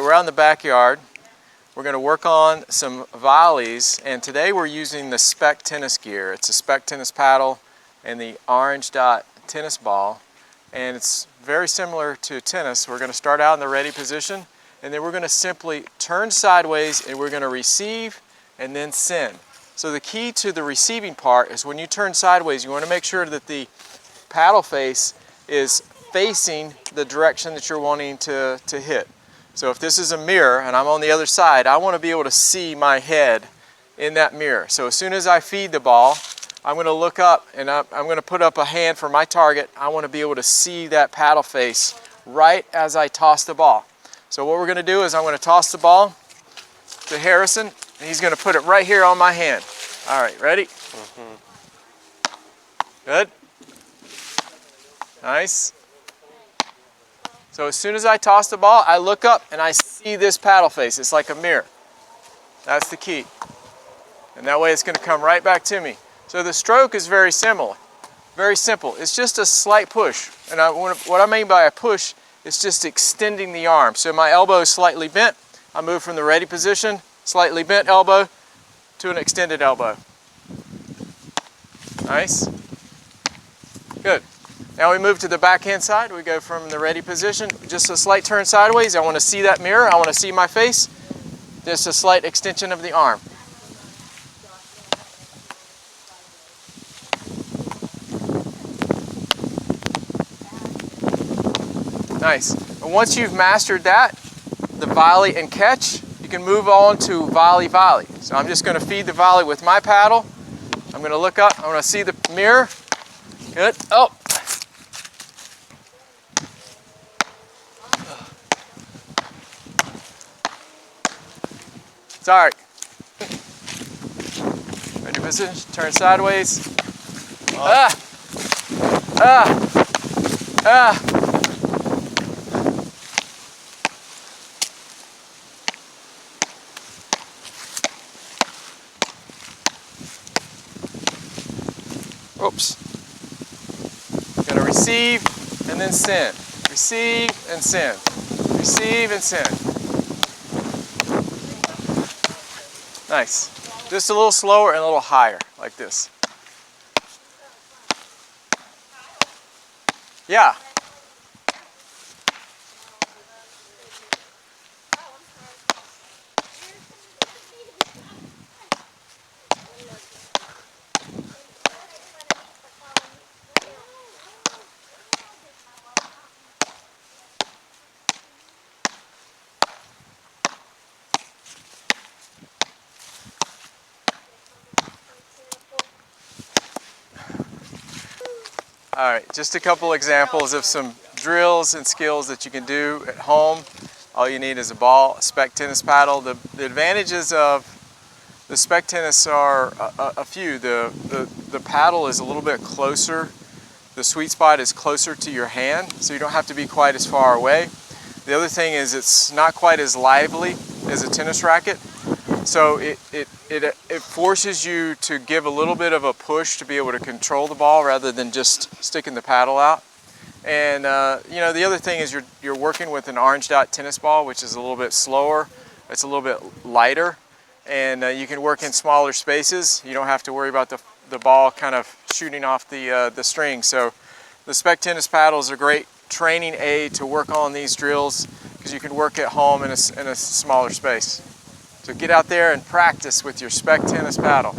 we're out in the backyard. We're going to work on some volleys, and today we're using the Spec tennis gear. It's a Spec tennis paddle and the orange dot tennis ball, and it's very similar to tennis. We're going to start out in the ready position, and then we're going to simply turn sideways, and we're going to receive and then send. So the key to the receiving part is when you turn sideways, you want to make sure that the paddle face is facing the direction that you're wanting to hit. So if this is a mirror and I'm on the other side, I want to be able to see my head in that mirror. So as soon as I feed the ball, I'm going to look up and I'm going to put up a hand for my target. I want to be able to see that paddle face right as I toss the ball. So what we're going to do is I'm going to toss the ball to Harrison, and he's going to put it right here on my hand. All right, ready? Good. Nice. So as soon as I toss the ball, I look up and I see this paddle face. It's like a mirror. That's the key. And that way it's going to come right back to me. So the stroke is very similar. Very simple. It's just a slight push. And what I mean by a push is just extending the arm. So my elbow is slightly bent. I move from the ready position, slightly bent elbow, to an extended elbow. Nice. Good. Now we move to the backhand side. We go from the ready position, just a slight turn sideways. I want to see that mirror. I want to see my face. Just a slight extension of the arm. Nice. And once you've mastered that, the volley and catch, you can move on to volley. So I'm just going to feed the volley with my paddle. I'm going to look up. I'm going to see the mirror. Good. Oh. Sorry. Ready position, turn sideways. Oops. Gonna receive and then send. Receive and send. Receive and send. Nice. Just a little slower and a little higher, like this. Yeah. All right, just a couple examples of some drills and skills that you can do at home. All you need is a ball, a Spec tennis paddle. The advantages of the Spec tennis are a few. The paddle is a little bit closer. The sweet spot is closer to your hand, so you don't have to be quite as far away. The other thing is it's not quite as lively as a tennis racket. So it forces you to give a little bit of a push to be able to control the ball rather than just sticking the paddle out. And you know, the other thing is you're working with an orange dot tennis ball, which is a little bit slower. It's a little bit lighter, and you can work in smaller spaces. You don't have to worry about the ball kind of shooting off the string. So the Spec tennis paddle is a great training aid to work on these drills because you can work at home in a smaller space. So get out there and practice with your Spec tennis paddle.